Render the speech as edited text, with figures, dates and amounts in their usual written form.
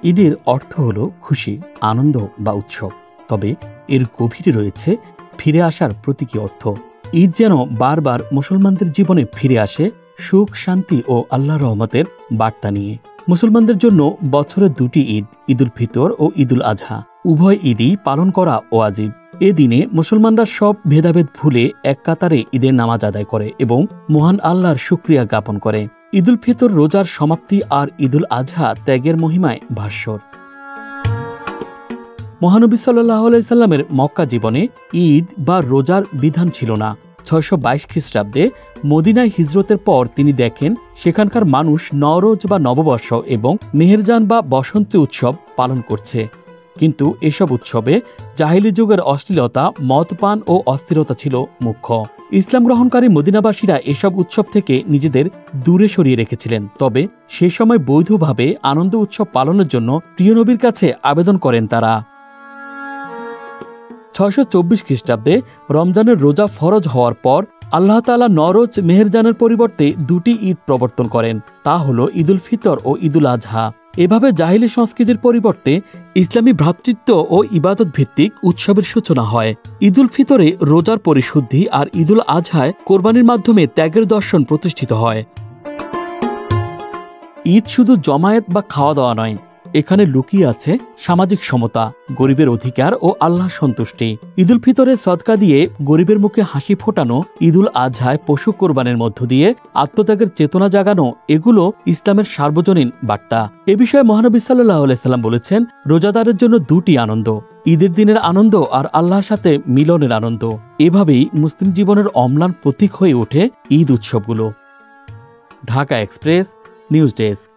ঈদের অর্থ হলো খুশি, আনন্দ বা উৎসব, তবে এর গভীরে রয়েছে ফিরে আসার প্রতীকী অর্থ। ঈদ যেন বারবার মুসলমানদের জীবনে ফিরে আসে সুখ, শান্তি ও আল্লাহর রহমতের বার্তা নিয়ে। মুসলমানদের জন্য বছরে দুটি ঈদ, ঈদুল ফিতর ও ঈদুল আজহা, উভয় ঈদই পালন করা ওয়াজিব। এ দিনে মুসলমানরা সব ভেদাভেদ ভুলে এক কাতারে ঈদের নামাজ আদায় করে এবং মহান আল্লাহর শুকরিয়া জ্ঞাপন করে। ঈদুল ফিতর রোজার সমাপ্তি আর ঈদুল আজহা ত্যাগের মহিমায় ভাস্বর। মহানবী সাল্লাল্লাহু আলাইহি সাল্লামের মক্কা জীবনে ঈদ বা রোজার বিধান ছিল না। ৬২২ খ্রিস্টাব্দে মদিনায় হিজরতের পর তিনি দেখেন সেখানকার মানুষ নওরোজ বা নববর্ষ এবং মেহেরজান বা বসন্ত উৎসব পালন করছে। কিন্তু এসব উৎসবে জাহিলি যুগের অশ্লীলতা, মদপান ও অস্থিরতা ছিল মুখ্য। ইসলাম গ্রহণকারী মদিনাবাসীরা এসব উৎসব থেকে নিজেদের দূরে সরিয়ে রেখেছিলেন। তবে সে সময় বৈধভাবে আনন্দ উৎসব পালনের জন্য প্রিয় নবীর কাছে আবেদন করেন তারা। ৬২৪ খ্রিস্টাব্দে রমজানের রোজা ফরজ হওয়ার পর আল্লাহ তাআলা নওরোজ, মেহেরজানের পরিবর্তে দুটি ঈদ প্রবর্তন করেন। তা হল ঈদুল ফিতর ও ঈদুল আজহা। এভাবে জাহিলি সংস্কৃতির পরিবর্তে ইসলামী ভ্রাতৃত্ব ও ইবাদত ভিত্তিক উৎসবের সূচনা হয়। ঈদুল ফিতরে রোজার পরিশুদ্ধি আর ঈদুল আজহায় কোরবানির মাধ্যমে ত্যাগের দর্শন প্রতিষ্ঠিত হয়। ঈদ শুধু জমায়েত বা খাওয়া দাওয়া নয়, এখানে লুকিয়ে আছে সামাজিক সমতা, গরিবের অধিকার ও আল্লাহ সন্তুষ্টি। ঈদুল ফিতরে সদকা দিয়ে গরিবের মুখে হাসি ফোটানো, ঈদুল আজহায় পশু কোরবানের মধ্য দিয়ে আত্মত্যাগের চেতনা জাগানো, এগুলো ইসলামের সার্বজনীন বার্তা। এ বিষয়ে মহানবী সাল্লাল্লাহু আলাইহি সাল্লাম বলেছেন, রোজাদারের জন্য দুটি আনন্দ, ঈদের দিনের আনন্দ আর আল্লাহর সাথে মিলনের আনন্দ। এভাবেই মুসলিম জীবনের অম্লান প্রতীক হয়ে ওঠে ঈদ উৎসবগুলো। Dhaka express, news desk.